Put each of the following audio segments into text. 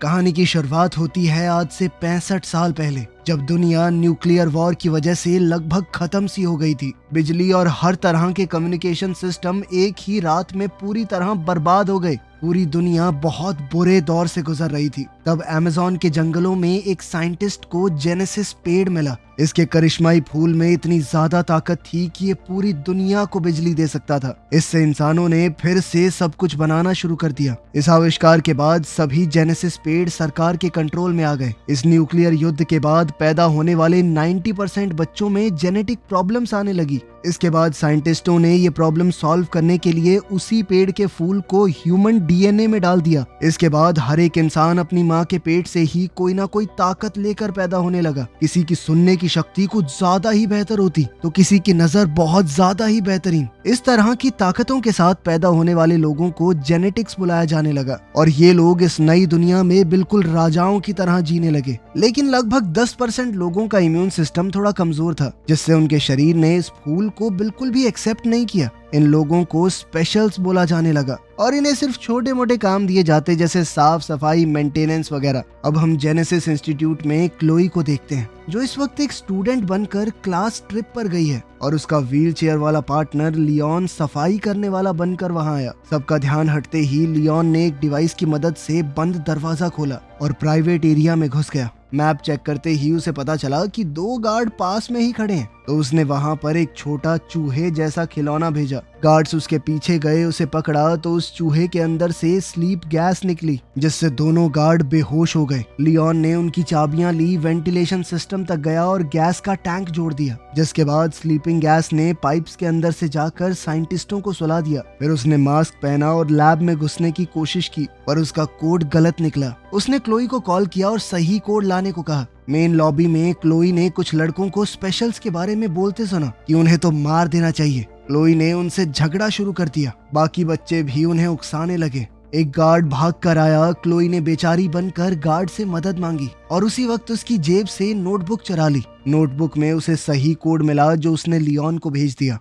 कहानी की शुरुआत होती है आज से 65 साल पहले, जब दुनिया न्यूक्लियर वॉर की वजह से लगभग खत्म सी हो गई थी। बिजली और हर तरह के कम्युनिकेशन सिस्टम एक ही रात में पूरी तरह बर्बाद हो गए। पूरी दुनिया बहुत बुरे दौर से गुजर रही थी। तब अमेज़न के जंगलों में एक साइंटिस्ट को जेनेसिस पेड़ मिला। इसके करिश्माई फूल में इतनी ज्यादा ताकत थी कि ये पूरी दुनिया को बिजली दे सकता था। इससे इंसानों ने फिर से सब कुछ बनाना शुरू कर दिया। इस आविष्कार के बाद सभी जेनेसिस पेड़ सरकार के कंट्रोल में आ गए। इस न्यूक्लियर युद्ध के बाद पैदा होने वाले 90% बच्चों में जेनेटिक प्रॉब्लम्स आने लगी। इसके बाद साइंटिस्टों ने ये प्रॉब्लम सॉल्व करने के लिए उसी पेड़ के फूल को ह्यूमन डीएनए में डाल दिया। इसके बाद हर एक इंसान अपनी माँ के पेट से ही कोई ना कोई ताकत लेकर पैदा होने लगा। किसी की सुनने की शक्ति कुछ ज्यादा ही बेहतर होती तो किसी की नजर बहुत ज्यादा ही बेहतरीन। इस तरह की ताकतों के साथ पैदा होने वाले लोगों को जेनेटिक्स बुलाया जाने लगा और ये लोग इस नई दुनिया में बिल्कुल राजाओं की तरह जीने लगे। लेकिन लगभग 10% लोगों का इम्यून सिस्टम थोड़ा कमजोर था, जिससे उनके शरीर ने इस फूल को बिल्कुल भी एक्सेप्ट नहीं किया। इन लोगों को स्पेशल्स बोला जाने लगा और इन्हें सिर्फ छोटे मोटे काम दिए जाते, जैसे साफ सफाई, मेंटेनेंस वगैरह। अब हम जेनेसिस इंस्टीट्यूट में क्लोई को देखते हैं, जो इस वक्त एक स्टूडेंट बनकर क्लास ट्रिप पर गई है और उसका व्हील चेयर वाला पार्टनर लियोन सफाई करने वाला बनकर वहां आया। सबका ध्यान हटते ही लियोन ने एक डिवाइस की मदद से बंद दरवाजा खोला और प्राइवेट एरिया में घुस गया। मैप चेक करते ही उसे पता चला कि 2 गार्ड पास में ही खड़े हैं, तो उसने वहां पर एक छोटा चूहे जैसा खिलौना भेजा। गार्ड्स उसके पीछे गए, उसे पकड़ा तो उस चूहे के अंदर से स्लीप गैस निकली, जिससे दोनों गार्ड बेहोश हो गए। लियोन ने उनकी चाबियां ली, वेंटिलेशन सिस्टम तक गया और गैस का टैंक जोड़ दिया, जिसके बाद स्लीपिंग गैस ने पाइप्स के अंदर से जाकर साइंटिस्टों को सुला दिया। फिर उसने मास्क पहना और लैब में घुसने की कोशिश की, पर उसका कोड गलत निकला। उसने क्लोई को कॉल किया और सही कोड लाने को कहा। मेन लॉबी में क्लोई ने कुछ लड़कों को स्पेशल्स के बारे में बोलते सुना कि उन्हें तो मार देना चाहिए। क्लोई ने उनसे झगड़ा शुरू कर दिया। बाकी बच्चे भी उन्हें उकसाने लगे। एक गार्ड भाग कर आया। क्लोई ने बेचारी बनकर गार्ड से मदद मांगी और उसी वक्त उसकी जेब से नोटबुक चुरा ली। नोटबुक में उसे सही कोड मिला जो उसने लियोन को भेज दिया।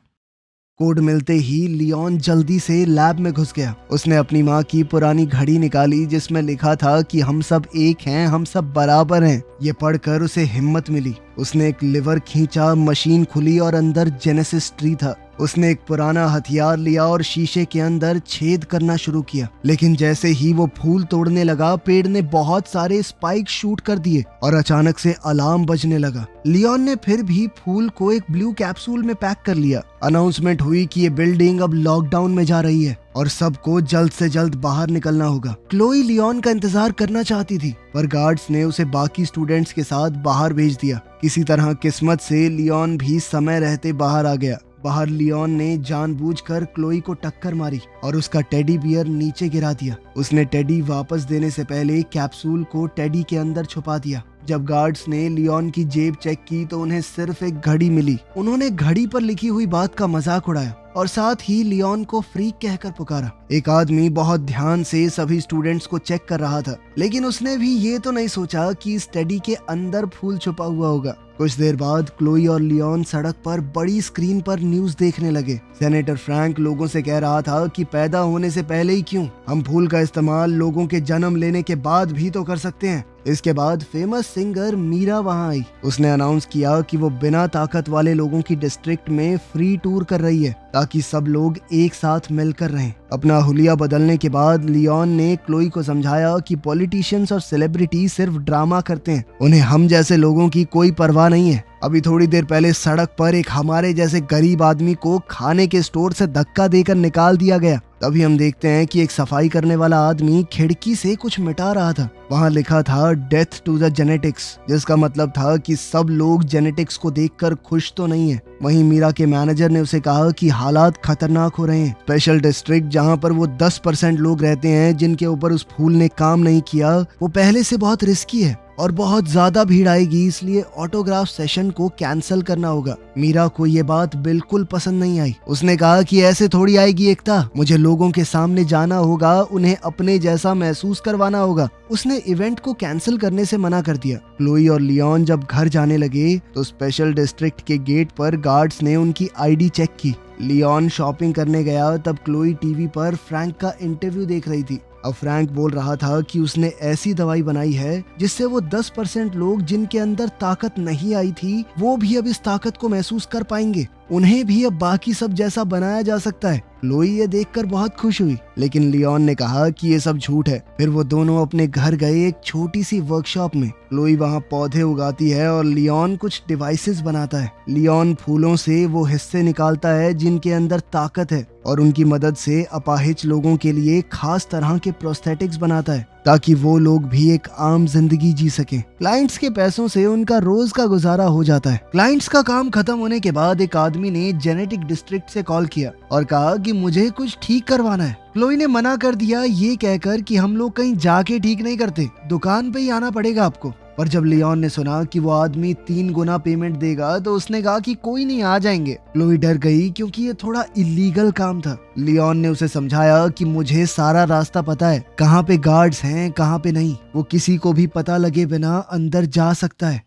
कोड मिलते ही लियोन जल्दी से लैब में घुस गया। उसने अपनी माँ की पुरानी घड़ी निकाली, जिसमें लिखा था कि हम सब एक हैं, हम सब बराबर हैं। ये पढ़कर उसे हिम्मत मिली। उसने एक लिवर खींचा, मशीन खुली और अंदर जेनेसिस ट्री था। उसने एक पुराना हथियार लिया और शीशे के अंदर छेद करना शुरू किया। लेकिन जैसे ही वो फूल तोड़ने लगा, पेड़ ने बहुत सारे स्पाइक शूट कर दिए और अचानक से अलार्म बजने लगा। लियोन ने फिर भी फूल को एक ब्लू कैप्सूल में पैक कर लिया। अनाउंसमेंट हुई कि ये बिल्डिंग अब लॉकडाउन में जा रही है और सबको जल्द से जल्द बाहर निकलना होगा। क्लोई लियोन का इंतजार करना चाहती थी, पर गार्ड्स ने उसे बाकी स्टूडेंट्स के साथ बाहर भेज दिया। किसी तरह किस्मत से लियोन भी समय रहते बाहर आ गया। बाहर लियोन ने जानबूझकर क्लोई को टक्कर मारी और उसका टेडी बियर नीचे गिरा दिया। उसने टेडी वापस देने से पहले कैप्सूल को टेडी के अंदर छुपा दिया। जब गार्ड्स ने लियोन की जेब चेक की तो उन्हें सिर्फ एक घड़ी मिली। उन्होंने घड़ी पर लिखी हुई बात का मजाक उड़ाया और साथ ही लियोन को फ्रीक कहकर पुकारा। एक आदमी बहुत ध्यान से सभी स्टूडेंट्स को चेक कर रहा था, लेकिन उसने भी ये तो नहीं सोचा कि इस टेडी के अंदर फूल छुपा हुआ होगा। कुछ देर बाद क्लोई और लियोन सड़क पर बड़ी स्क्रीन पर न्यूज देखने लगे। सेनेटर फ्रैंक लोगों से कह रहा था कि पैदा होने से पहले ही क्यों, हम फूल का इस्तेमाल लोगों के जन्म लेने के बाद भी तो कर सकते हैं। इसके बाद फेमस सिंगर मीरा वहां आई। उसने अनाउंस किया कि वो बिना ताकत वाले लोगों की डिस्ट्रिक्ट में फ्री टूर कर रही है, ताकि सब लोग एक साथ मिलकर रहें। अपना हुलिया बदलने के बाद लियोन ने क्लोई को समझाया कि पॉलिटिशियंस और सेलिब्रिटी सिर्फ ड्रामा करते हैं, उन्हें हम जैसे लोगों की कोई परवाह नहीं है। अभी थोड़ी देर पहले सड़क पर एक हमारे जैसे गरीब आदमी को खाने के स्टोर से धक्का देकर निकाल दिया गया। तभी हम देखते हैं कि एक सफाई करने वाला आदमी खिड़की से कुछ मिटा रहा था। वहाँ लिखा था डेथ टू द जेनेटिक्स, जिसका मतलब था कि सब लोग जेनेटिक्स को देखकर खुश तो नहीं है। वहीं मीरा के मैनेजर ने उसे कहा कि हालात खतरनाक हो रहे हैं। स्पेशल डिस्ट्रिक्ट जहाँ पर वो 10% लोग रहते हैं जिनके ऊपर उस फूल ने काम नहीं किया, वो पहले से बहुत रिस्की है और बहुत ज्यादा भीड़ आएगी, इसलिए ऑटोग्राफ सेशन को कैंसिल करना होगा। मीरा को ये बात बिल्कुल पसंद नहीं आई। उसने कहा कि ऐसे थोड़ी आएगी एकता, मुझे लोगों के सामने जाना होगा, उन्हें अपने जैसा महसूस करवाना होगा। उसने इवेंट को कैंसिल करने से मना कर दिया। क्लोई और लियोन जब घर जाने लगे तो स्पेशल डिस्ट्रिक्ट के गेट पर गार्ड्स ने उनकी आईडी चेक की। लियोन शॉपिंग करने गया तब क्लोई टीवी पर फ्रैंक का इंटरव्यू देख रही थी। अब फ्रैंक बोल रहा था कि उसने ऐसी दवाई बनाई है जिससे वो 10% लोग जिनके अंदर ताकत नहीं आई थी वो भी अब इस ताकत को महसूस कर पाएंगे। उन्हें भी अब बाकी सब जैसा बनाया जा सकता है। क्लोई ये देखकर बहुत खुश हुई, लेकिन लियोन ने कहा कि ये सब झूठ है। फिर वो दोनों अपने घर गए एक छोटी सी वर्कशॉप में। क्लोई वहाँ पौधे उगाती है और लियोन कुछ डिवाइसेस बनाता है। लियोन फूलों से वो हिस्से निकालता है जिनके अंदर ताकत है और उनकी मदद से अपाहिज लोगों के लिए खास तरह के प्रोस्थेटिक्स बनाता है ताकि वो लोग भी एक आम जिंदगी जी सकें। क्लाइंट्स के पैसों से उनका रोज का गुजारा हो जाता है। क्लाइंट्स का काम खत्म होने के बाद एक आदमी ने जेनेटिक डिस्ट्रिक्ट से कॉल किया और कहा कि मुझे कुछ ठीक करवाना है। क्लोई ने मना कर दिया ये कहकर कि हम लोग कहीं जाके ठीक नहीं करते, दुकान पे ही आना पड़ेगा आपको। पर जब लियोन ने सुना कि वो आदमी 3 गुना पेमेंट देगा तो उसने कहा कि कोई नहीं, आ जाएंगे। क्लोई डर गई क्योंकि ये थोड़ा इलीगल काम था। लियोन ने उसे समझाया कि मुझे सारा रास्ता पता है, कहाँ पे गार्ड्स हैं कहाँ पे नहीं, वो किसी को भी पता लगे बिना अंदर जा सकता है।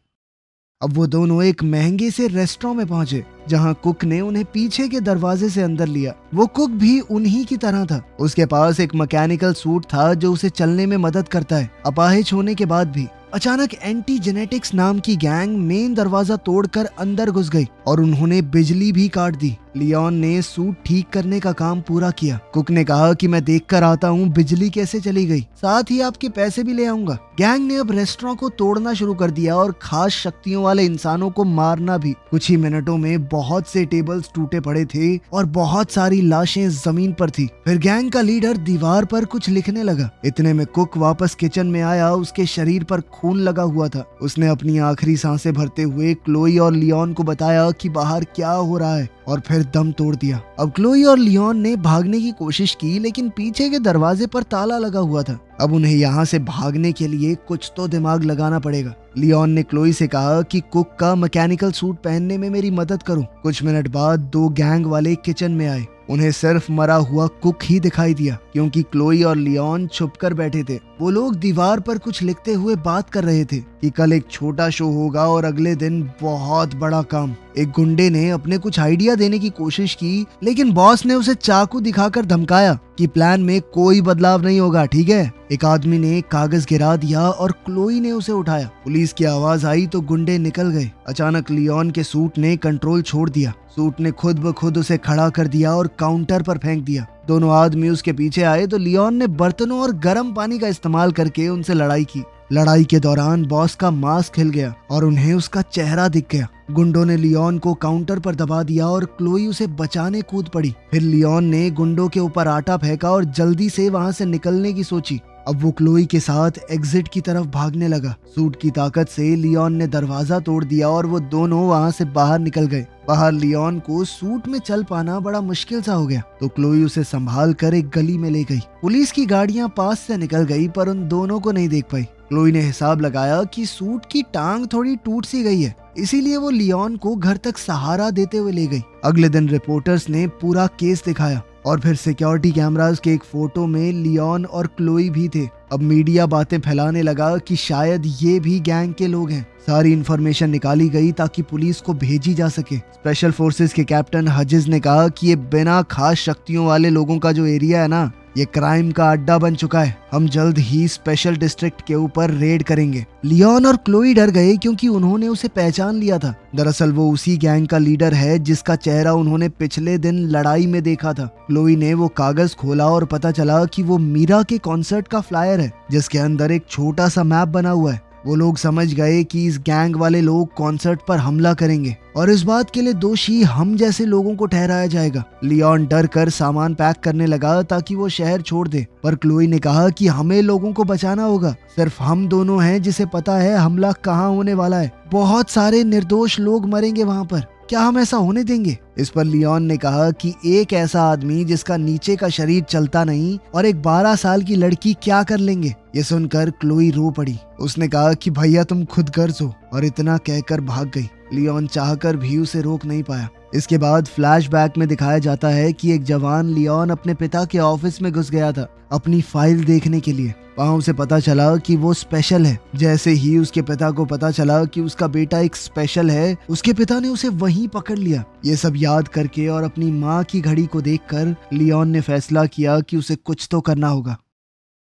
अब वो दोनों एक महंगे से रेस्टोरेंट में पहुंचे जहां कुक ने उन्हें पीछे के दरवाजे से अंदर लिया। वो कुक भी उन्हीं की तरह था। उसके पास एक मैकेनिकल सूट था जो उसे चलने में मदद करता है अपाहिज होने के बाद भी। अचानक एंटी जेनेटिक्स नाम की गैंग मेन दरवाजा तोड़कर अंदर घुस गई और उन्होंने बिजली भी काट दी। लियोन ने सूट ठीक करने का काम पूरा किया। कुक ने कहा कि मैं देख कर आता हूँ बिजली कैसे चली गई, साथ ही आपके पैसे भी ले आऊंगा। गैंग ने अब रेस्टोरेंट को तोड़ना शुरू कर दिया और खास शक्तियों वाले इंसानों को मारना भी। कुछ ही मिनटों में बहुत से टेबल्स टूटे पड़े थे और बहुत सारी लाशें जमीन पर थी। फिर गैंग का लीडर दीवार पर कुछ लिखने लगा। इतने में कुक वापस किचन में आया। उसके शरीर पर खून लगा हुआ था। उसने अपनी आखिरी सांसें भरते हुए क्लोई और लियोन को बताया कि बाहर क्या हो रहा है और फिर दम तोड़ दिया। अब क्लोई और लियोन ने भागने की कोशिश की लेकिन पीछे के दरवाजे पर ताला लगा हुआ था। अब उन्हें यहाँ से भागने के लिए कुछ तो दिमाग लगाना पड़ेगा। लियोन ने क्लोई से कहा कि कुक का मैकेनिकल सूट पहनने में मेरी मदद करो। कुछ मिनट बाद 2 गैंग वाले किचन में आए। उन्हें सिर्फ मरा हुआ कुक ही दिखाई दिया क्योंकि क्लोई और लियोन छुपकर बैठे थे। वो लोग दीवार पर कुछ लिखते हुए बात कर रहे थे कि कल एक छोटा शो होगा और अगले दिन बहुत बड़ा काम। एक गुंडे ने अपने कुछ आइडिया देने की कोशिश की लेकिन बॉस ने उसे चाकू दिखाकर धमकाया कि प्लान में कोई बदलाव नहीं होगा, ठीक है। एक आदमी ने एक कागज गिरा दिया और क्लोई ने उसे उठाया। पुलिस की आवाज आई तो गुंडे निकल गए। अचानक लियोन के सूट ने कंट्रोल छोड़ दिया। सूट ने खुद ब खुद उसे खड़ा कर दिया और काउंटर पर फेंक दिया। दोनों आदमी उसके पीछे आए तो लियोन ने बर्तनों और गर्म पानी का इस्तेमाल करके उनसे लड़ाई की। लड़ाई के दौरान बॉस का मास्क हिल गया और उन्हें उसका चेहरा दिख गया। गुंडों ने लियोन को काउंटर पर दबा दिया और क्लोई उसे बचाने कूद पड़ी। फिर लियोन ने गुंडों के ऊपर आटा फेंका और जल्दी से वहां से निकलने की सोची। अब वो क्लोई के साथ एग्जिट की तरफ भागने लगा। सूट की ताकत से लियोन ने दरवाजा तोड़ दिया और वो दोनों वहां से बाहर निकल गए। बाहर लियोन को सूट में चल पाना बड़ा मुश्किल सा हो गया तो क्लोई उसे संभाल कर एक गली में ले गई। पुलिस की गाड़ियां पास से निकल गई पर उन दोनों को नहीं देख पाई। क्लोई ने हिसाब लगाया कि सूट की टांग थोड़ी टूट सी गई है, इसीलिए वो लियोन को घर तक सहारा देते हुए ले गई। अगले दिन रिपोर्टर्स ने पूरा केस दिखाया और फिर सिक्योरिटी कैमरास के एक फोटो में लियोन और क्लोई भी थे। अब मीडिया बातें फैलाने लगा कि शायद ये भी गैंग के लोग हैं। सारी इंफॉर्मेशन निकाली गई ताकि पुलिस को भेजी जा सके। स्पेशल फोर्सेस के कैप्टन हजिज ने कहा कि ये बिना खास शक्तियों वाले लोगों का जो एरिया है ना, ये क्राइम का अड्डा बन चुका है। हम जल्द ही स्पेशल डिस्ट्रिक्ट के ऊपर रेड करेंगे। लियोन और क्लोई डर गए क्योंकि उन्होंने उसे पहचान लिया था। दरअसल वो उसी गैंग का लीडर है जिसका चेहरा उन्होंने पिछले दिन लड़ाई में देखा था। क्लोई ने वो कागज खोला और पता चला कि वो मीरा के कॉन्सर्ट का फ्लायर है जिसके अंदर एक छोटा सा मैप बना हुआ है। वो लोग समझ गए कि इस गैंग वाले लोग कॉन्सर्ट पर हमला करेंगे और इस बात के लिए दोषी हम जैसे लोगों को ठहराया जाएगा। लियोन डर कर सामान पैक करने लगा ताकि वो शहर छोड़ दे, पर क्लोई ने कहा कि हमें लोगों को बचाना होगा। सिर्फ हम दोनों हैं जिसे पता है हमला कहाँ होने वाला है। बहुत सारे निर्दोष लोग मरेंगे वहाँ पर, क्या हम ऐसा होने देंगे? इस पर लियोन ने कहा कि एक ऐसा आदमी जिसका नीचे का शरीर चलता नहीं और एक 12 साल की लड़की क्या कर लेंगे। ये सुनकर क्लोई रो पड़ी। उसने कहा कि भैया तुम खुद गर्ज हो, और इतना कहकर भाग गई। लियोन चाहकर भी उसे रोक नहीं पाया। इसके बाद फ्लैशबैक में दिखाया जाता है कि एक जवान लियोन अपने पिता के ऑफिस में घुस गया था अपनी फाइल देखने के लिए। वहाँ उसे पता चला कि वो स्पेशल है। जैसे ही उसके पिता को पता चला कि उसका बेटा एक स्पेशल है, उसके पिता ने उसे वहीं पकड़ लिया। ये सब याद करके और अपनी माँ की घड़ी को देखकर लियोन ने फैसला किया कि उसे कुछ तो करना होगा।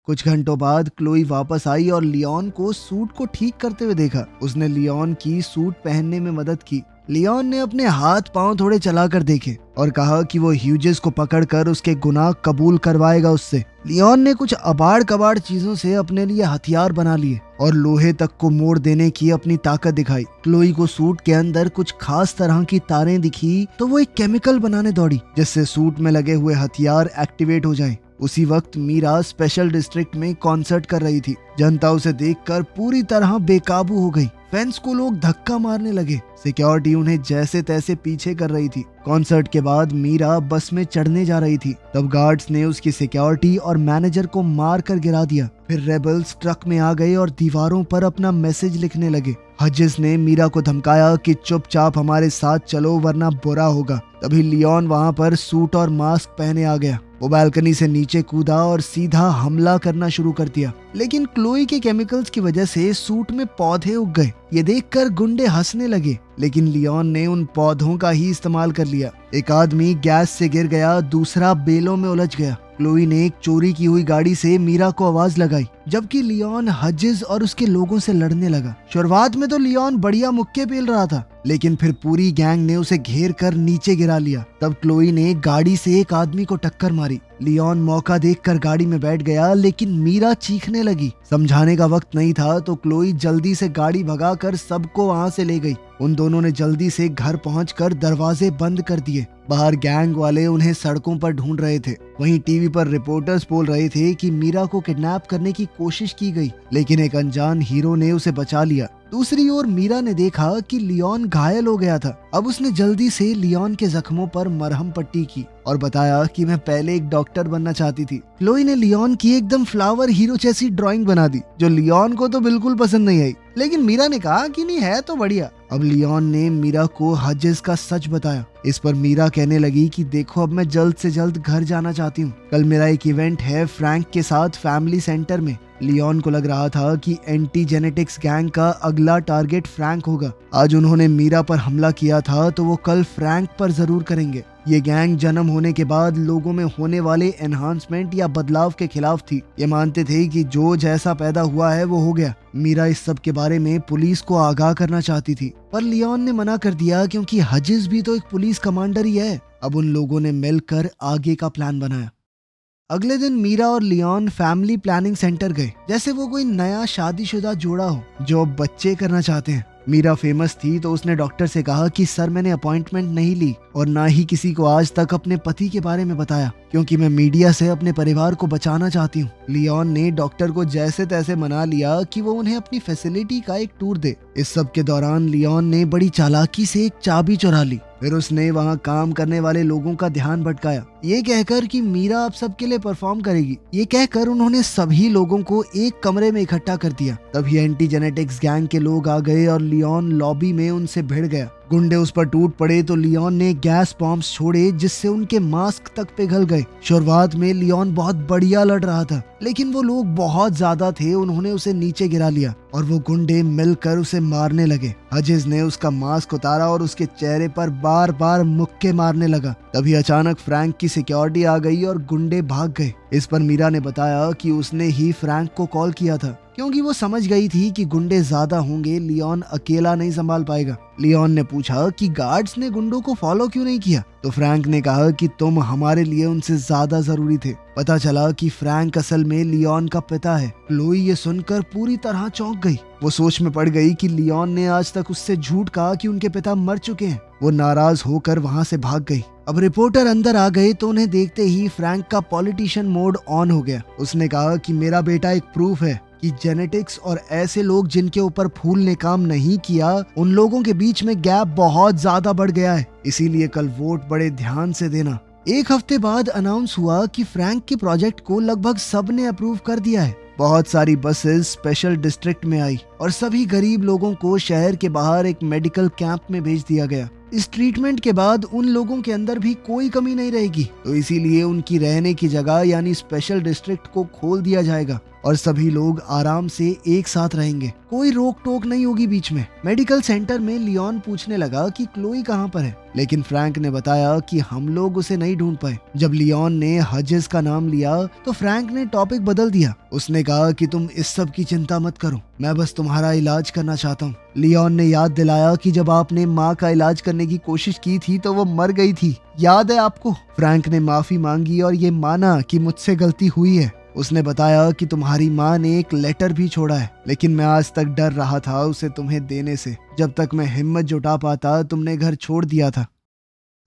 कुछ घंटों बाद क्लोई वापस आई और लियोन को सूट को ठीक करते हुए देखा। उसने लियोन की सूट पहनने में मदद की। लियोन ने अपने हाथ पांव थोड़े चलाकर देखे और कहा कि वो ह्यूजेस को पकड़कर उसके गुनाह कबूल करवाएगा उससे। लियोन ने कुछ अबाड़ कबाड़ चीजों से अपने लिए हथियार बना लिए और लोहे तक को मोड़ देने की अपनी ताकत दिखाई। क्लोई को सूट के अंदर कुछ खास तरह की तारें दिखी तो वो एक केमिकल बनाने दौड़ी जिससे सूट में लगे हुए हथियार एक्टिवेट हो जाएं। उसी वक्त मीरा स्पेशल डिस्ट्रिक्ट में कॉन्सर्ट कर रही थी। जनता उसे देखकर पूरी तरह बेकाबू हो गई। फैंस को लोग धक्का मारने लगे। सिक्योरिटी उन्हें जैसे तैसे पीछे कर रही थी। कॉन्सर्ट के बाद मीरा बस में चढ़ने जा रही थी, तब गार्ड्स ने उसकी सिक्योरिटी और मैनेजर को मार कर गिरा दिया। फिर रेबल्स ट्रक में आ गए और दीवारों पर अपना मैसेज लिखने लगे। हजिस ने मीरा को धमकाया कि चुपचाप हमारे साथ चलो वरना बुरा होगा। तभी लियोन वहां पर सूट और मास्क पहने आ गया। वो बालकनी से नीचे कूदा और सीधा हमला करना शुरू कर दिया, लेकिन क्लोई के केमिकल्स की वजह से सूट में पौधे उग गए। ये देखकर गुंडे हंसने लगे, लेकिन लियोन ने उन पौधों का ही इस्तेमाल कर लिया। एक आदमी गैस से गिर गया, दूसरा बेलों में उलझ गया। क्लोई ने एक चोरी की हुई गाड़ी से मीरा को आवाज लगाई, जबकि लियोन हजिस और उसके लोगों से लड़ने लगा। शुरुआत में तो लियोन बढ़िया मुक्के पेल रहा था, लेकिन फिर पूरी गैंग ने उसे घेर कर नीचे गिरा लिया। तब क्लोई ने गाड़ी से एक आदमी को टक्कर मारी। लियोन मौका देखकर गाड़ी में बैठ गया, लेकिन मीरा चीखने लगी। समझाने का वक्त नहीं था तो क्लोई जल्दी से गाड़ी भगाकर सबको वहां से ले गई। उन दोनों ने जल्दी से घर पहुंचकर दरवाजे बंद कर दिए। बाहर गैंग वाले उन्हें सड़कों पर ढूंढ रहे थे। वहीं टीवी पर रिपोर्टर्स बोल रहे थे कि मीरा को किडनैप करने की कोशिश की गई, लेकिन एक अनजान हीरो ने उसे बचा लिया। दूसरी ओर मीरा ने देखा कि लियोन घायल हो गया था। अब उसने जल्दी से लियोन के जख्मों पर मरहम पट्टी की और बताया कि मैं पहले एक डॉक्टर बनना चाहती थी। क्लोई ने लियोन की एकदम फ्लावर हीरो जैसी ड्राइंग बना दी, जो लियोन को तो बिल्कुल पसंद नहीं आई, लेकिन मीरा ने कहा कि नहीं है तो बढ़िया। अब लियोन ने मीरा को हजिस का सच बताया। इस पर मीरा कहने लगी कि देखो, अब मैं जल्द से जल्द घर जाना चाहती हूँ। कल मेरा एक इवेंट है फ्रैंक के साथ फैमिली सेंटर में। लियोन को लग रहा था कि एंटी जेनेटिक्स गैंग का अगला टारगेट फ्रैंक होगा। आज उन्होंने मीरा पर हमला किया था तो वो कल फ्रैंक पर जरूर करेंगे। ये गैंग जन्म होने के बाद लोगों में होने वाले एनहांसमेंट या बदलाव के खिलाफ थी। ये मानते थे कि जो जैसा पैदा हुआ है वो हो गया। मीरा इस सब के बारे में पुलिस को आगाह करना चाहती थी, पर लियोन ने मना कर दिया क्योंकि हजिस भी तो एक पुलिस कमांडर ही है। अब उन लोगों ने मिलकर आगे का प्लान बनाया। अगले दिन मीरा और लियोन फैमिली प्लानिंग सेंटर गए, जैसे वो कोई नया शादीशुदा जोड़ा हो जो अब बच्चे करना चाहते हैं। मीरा फेमस थी तो उसने डॉक्टर से कहा कि सर, मैंने अपॉइंटमेंट नहीं ली और ना ही किसी को आज तक अपने पति के बारे में बताया, क्योंकि मैं मीडिया से अपने परिवार को बचाना चाहती हूँ। लियोन ने डॉक्टर को जैसे तैसे मना लिया कि वो उन्हें अपनी फैसिलिटी का एक टूर दे। इस सब के दौरान लियोन ने बड़ी चालाकी से एक चाबी चुरा ली। फिर उसने वहाँ काम करने वाले लोगों का ध्यान भटकाया, ये कहकर कि मीरा अब सबके लिए परफॉर्म करेगी। ये कहकर उन्होंने सभी लोगों को एक कमरे में इकट्ठा कर दिया। तभी एंटी जेनेटिक्स गैंग के लोग आ गए और लियोन लॉबी में उनसे भिड़ गया। गुंडे उस पर टूट पड़े तो लियोन ने गैस बॉम्ब्स छोड़े, जिससे उनके मास्क तक पिघल गए। शुरुआत में लियोन बहुत बढ़िया लड़ रहा था, लेकिन वो लोग बहुत ज्यादा थे। उन्होंने उसे नीचे गिरा लिया और वो गुंडे मिलकर उसे मारने लगे। हजिस ने उसका मास्क उतारा और उसके चेहरे पर बार बार मुक्के मारने लगा। तभी अचानक फ्रैंक की सिक्योरिटी आ गई और गुंडे भाग गए। इस पर मीरा ने बताया कि उसने ही फ्रैंक को कॉल किया था, क्योंकि वो समझ गई थी कि गुंडे ज्यादा होंगे, लियोन अकेला नहीं संभाल पाएगा। लियोन ने पूछा कि गार्ड्स ने गुंडों को फॉलो क्यों नहीं किया, तो फ्रैंक ने कहा कि तुम हमारे लिए उनसे ज्यादा जरूरी थे। पता चला कि फ्रैंक असल में लियोन का पिता है। क्लोई ये सुनकर पूरी तरह चौंक गई। वो सोच में पड़ गई कि लियोन ने आज तक उससे झूठ कहा कि उनके पिता मर चुके हैं। वो नाराज होकर वहाँ से भाग गई। अब रिपोर्टर अंदर आ गए तो उन्हें देखते ही फ्रैंक का पॉलिटिशियन मोड ऑन हो गया। उसने कहा कि मेरा बेटा एक प्रूफ है कि जेनेटिक्स और ऐसे लोग जिनके ऊपर फूल ने काम नहीं किया, उन लोगों के बीच में गैप बहुत ज्यादा बढ़ गया है। इसीलिए कल वोट बड़े ध्यान से देना। एक हफ्ते बाद अनाउंस हुआ कि फ्रैंक के प्रोजेक्ट को लगभग सबने अप्रूव कर दिया है। बहुत सारी बसेस स्पेशल डिस्ट्रिक्ट में आई और सभी गरीब लोगों को शहर के बाहर एक मेडिकल कैंप में भेज दिया गया। इस ट्रीटमेंट के बाद उन लोगों के अंदर भी कोई कमी नहीं रहेगी, तो इसीलिए उनकी रहने की जगह यानी स्पेशल डिस्ट्रिक्ट को खोल दिया जाएगा। और सभी लोग आराम से एक साथ रहेंगे, कोई रोक टोक नहीं होगी बीच में। मेडिकल सेंटर में लियोन पूछने लगा कि क्लोई कहाँ पर है, लेकिन फ्रैंक ने बताया कि हम लोग उसे नहीं ढूंढ पाए। जब लियोन ने हजेस का नाम लिया तो फ्रैंक ने टॉपिक बदल दिया। उसने कहा कि तुम इस सब की चिंता मत करो, मैं बस तुम्हारा इलाज करना चाहता हूँ। लियोन ने याद दिलाया कि जब आपने माँ का इलाज करने की कोशिश की थी तो वो मर गई थी, याद है आपको? फ्रैंक ने माफी मांगी और ये माना कि मुझसे गलती हुई है। उसने बताया कि तुम्हारी माँ ने एक लेटर भी छोड़ा है, लेकिन मैं आज तक डर रहा था उसे तुम्हें देने से। जब तक मैं हिम्मत जुटा पाता तुमने घर छोड़ दिया था।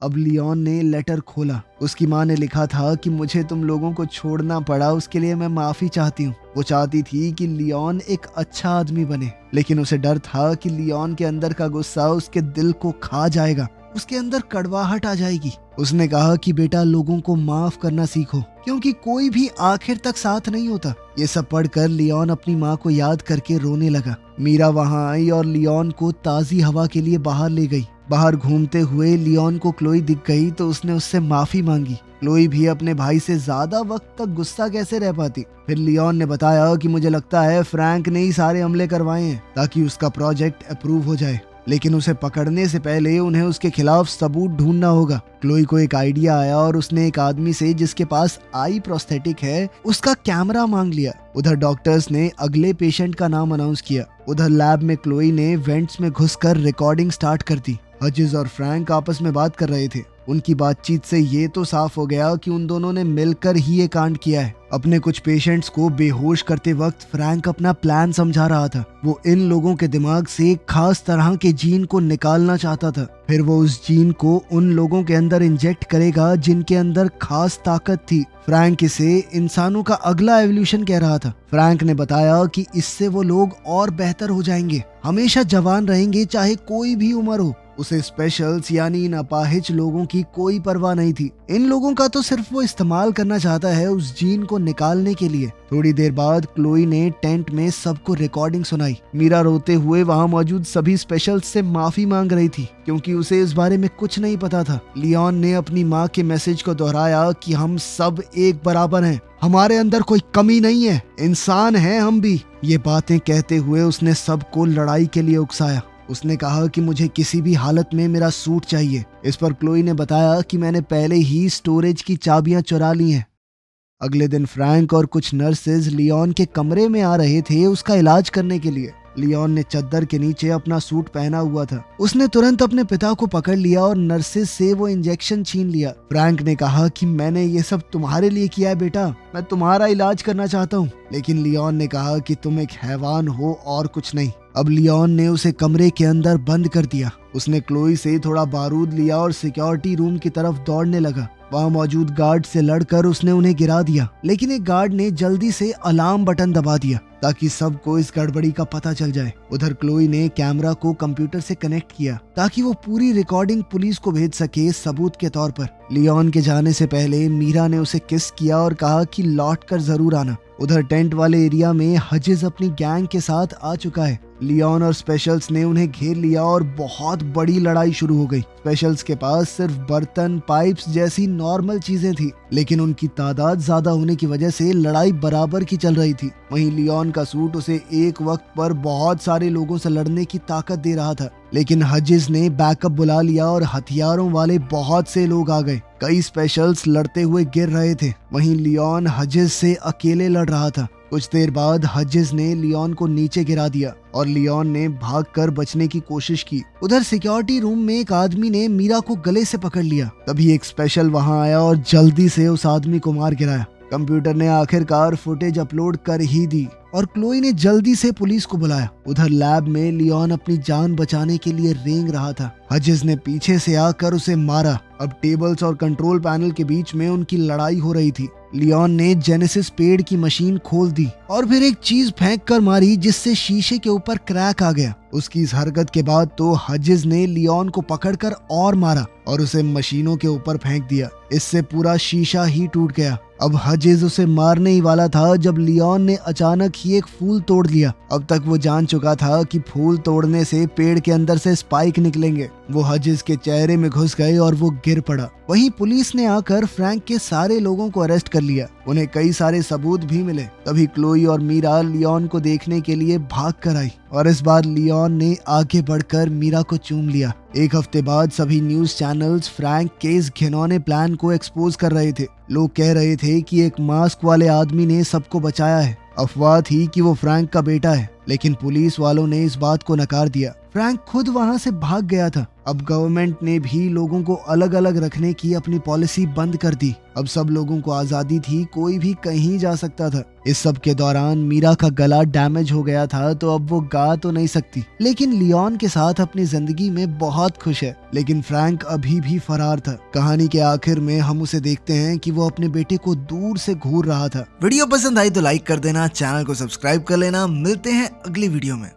अब लियोन ने लेटर खोला। उसकी माँ ने लिखा था कि मुझे तुम लोगों को छोड़ना पड़ा, उसके लिए मैं माफी चाहती हूँ। वो चाहती थी कि लियोन एक अच्छा आदमी बने, लेकिन उसे डर था कि लियोन के अंदर का गुस्सा उसके दिल को खा जाएगा, उसके अंदर कड़वाहट आ जाएगी। उसने कहा कि बेटा, लोगों को माफ करना सीखो, क्योंकि कोई भी आखिर तक साथ नहीं होता। ये सब पढ़कर लियोन अपनी माँ को याद करके रोने लगा। मीरा वहाँ आई और लियोन को ताजी हवा के लिए बाहर ले गई। बाहर घूमते हुए लियोन को क्लोई दिख गई तो उसने उससे माफी मांगी। क्लोई भी अपने भाई से ज्यादा वक्त तक गुस्सा कैसे रह पाती। फिर लियोन ने बताया कि मुझे लगता है फ्रैंक ने ही सारे हमले करवाए हैं ताकि उसका प्रोजेक्ट अप्रूव हो जाए, लेकिन उसे पकड़ने से पहले उन्हें उसके खिलाफ सबूत ढूंढना होगा। क्लोई को एक आइडिया आया और उसने एक आदमी से जिसके पास आई प्रोस्थेटिक है उसका कैमरा मांग लिया। उधर डॉक्टर्स ने अगले पेशेंट का नाम अनाउंस किया। उधर लैब में क्लोई ने वेंट्स में घुसकर रिकॉर्डिंग स्टार्ट कर दी। हजेस और फ्रैंक आपस में बात कर रहे थे। उनकी बातचीत से ये तो साफ हो गया कि उन दोनों ने मिलकर ही ये कांड किया है। अपने कुछ पेशेंट्स को बेहोश करते वक्त फ्रैंक अपना प्लान समझा रहा था। वो इन लोगों के दिमाग से एक खास तरह के जीन को निकालना चाहता था। फिर वो उस जीन को उन लोगों के अंदर इंजेक्ट करेगा जिनके अंदर खास ताकत थी। फ्रैंक इसे इंसानों का अगला एवोल्यूशन कह रहा था। फ्रैंक ने बताया कि इससे वो लोग और बेहतर हो जाएंगे, हमेशा जवान रहेंगे चाहे कोई भी उम्र हो। उसे स्पेशल्स यानी इन अपाहिज लोगों की कोई परवाह नहीं थी। इन लोगों का तो सिर्फ वो इस्तेमाल करना चाहता है उस जीन को निकालने के लिए। थोड़ी देर बाद क्लोई ने टेंट में सबको रिकॉर्डिंग सुनाई। मीरा रोते हुए वहाँ मौजूद सभी स्पेशल्स से माफी मांग रही थी क्योंकि उसे इस बारे में कुछ नहीं पता था। लियोन ने अपनी माँ के मैसेज को दोहराया कि हम सब एक बराबर हैं, हमारे अंदर कोई कमी नहीं है, इंसान हैं हम भी। ये बातें कहते हुए उसने सबको लड़ाई के लिए उकसाया। उसने कहा कि मुझे किसी भी हालत में मेरा सूट चाहिए। इस पर क्लोई ने बताया कि मैंने पहले ही स्टोरेज की चाबियां चुरा ली हैं। अगले दिन फ्रैंक और कुछ नर्सेज लियोन के कमरे में आ रहे थे उसका इलाज करने के लिए। लियोन ने चद्दर के नीचे अपना सूट पहना हुआ था। उसने तुरंत अपने पिता को पकड़ लिया और नर्सेज से वो इंजेक्शन छीन लिया। फ्रैंक ने कहा कि मैंने ये सब तुम्हारे लिए किया है बेटा, मैं तुम्हारा इलाज करना चाहता हूँ। लेकिन लियोन ने कहा कि तुम एक हैवान हो और कुछ नहीं। अब लियोन ने उसे कमरे के अंदर बंद कर दिया। उसने क्लोई से थोड़ा बारूद लिया और सिक्योरिटी रूम की तरफ दौड़ने लगा। वहाँ मौजूद गार्ड से लड़कर उसने उन्हें गिरा दिया, लेकिन एक गार्ड ने जल्दी से अलार्म बटन दबा दिया ताकि सबको इस गड़बड़ी का पता चल जाए। उधर क्लोई ने कैमरा को कंप्यूटर से कनेक्ट किया ताकि वो पूरी रिकॉर्डिंग पुलिस को भेज सके सबूत के तौर पर। लियोन के जाने से पहले मीरा ने उसे किस किया और कहा कि लौट कर जरूर आना। उधर टेंट वाले एरिया में हजेस अपनी गैंग के साथ आ चुका है। लियोन और स्पेशल्स ने उन्हें घेर लिया और बहुत बड़ी लड़ाई शुरू हो गई। स्पेशल्स के पास सिर्फ बर्तन, पाइप्स जैसी नॉर्मल चीजें थी, लेकिन उनकी तादाद ज्यादा होने की वजह से लड़ाई बराबर की चल रही थी। वहीं लियोन का सूट उसे एक वक्त पर बहुत सारे लोगों से लड़ने की ताकत दे रहा था, लेकिन हजेस ने बैकअप बुला लिया और हथियारों वाले बहुत से लोग आ गए। कई स्पेशल्स लड़ते हुए गिर रहे थे, वहीं लियोन हजेस से अकेले लड़ रहा था। कुछ देर बाद हजेस ने लियोन को नीचे गिरा दिया और लियोन ने भागकर बचने की कोशिश की। उधर सिक्योरिटी रूम में एक आदमी ने मीरा को गले से पकड़ लिया। तभी एक स्पेशल वहां आया और जल्दी से उस आदमी को मार गिराया। कंप्यूटर ने आखिरकार फुटेज अपलोड कर ही दी और क्लोई ने जल्दी से पुलिस को बुलाया। उधर लैब में लियोन अपनी जान बचाने के लिए रेंग रहा था। हजेस ने पीछे से आकर उसे मारा। अब टेबल्स और कंट्रोल पैनल के बीच में उनकी लड़ाई हो रही थी। लियोन ने जेनेसिस पेड़ की मशीन खोल दी और फिर एक चीज फेंक कर मारी जिससे शीशे के ऊपर क्रैक आ गया। उसकी इस हरकत के बाद तो हजेस ने लियोन को पकड़कर और मारा और उसे मशीनों के ऊपर फेंक दिया। इससे पूरा शीशा ही टूट गया। अब हजेस उसे मारने ही वाला था जब लियोन ने अचानक ही एक फूल तोड़ लिया। अब तक वो जान चुका था कि फूल तोड़ने से पेड़ के अंदर से स्पाइक निकलेंगे। वो हजिस के चेहरे में घुस गए और वो गिर पड़ा। वहीं पुलिस ने आकर फ्रैंक के सारे लोगों को अरेस्ट कर लिया। उन्हें कई सारे सबूत भी मिले। तभी क्लोई और मीरा लियोन को देखने के लिए भाग कर आई और इस बार लियोन ने आगे बढ़कर मीरा को चूम लिया। एक हफ्ते बाद सभी न्यूज चैनल्स फ्रैंक के इस घिनौने प्लान को एक्सपोज कर रहे थे। लोग कह रहे थे कि एक मास्क वाले आदमी ने सबको बचाया है। अफवाह थी कि वो फ्रैंक का बेटा है, लेकिन पुलिस वालों ने इस बात को नकार दिया। फ्रैंक खुद वहां से भाग गया था। अब गवर्नमेंट ने भी लोगों को अलग अलग रखने की अपनी पॉलिसी बंद कर दी। अब सब लोगों को आजादी थी, कोई भी कहीं जा सकता था। इस सब के दौरान मीरा का गला डैमेज हो गया था, तो अब वो गा तो नहीं सकती, लेकिन लियोन के साथ अपनी जिंदगी में बहुत खुश है। लेकिन फ्रैंक अभी भी फरार था। कहानी के आखिर में हम उसे देखते हैं कि वो अपने बेटे को दूर से घूर रहा था। वीडियो पसंद आई तो लाइक कर देना, चैनल को सब्सक्राइब कर लेना। मिलते हैं अगली वीडियो में।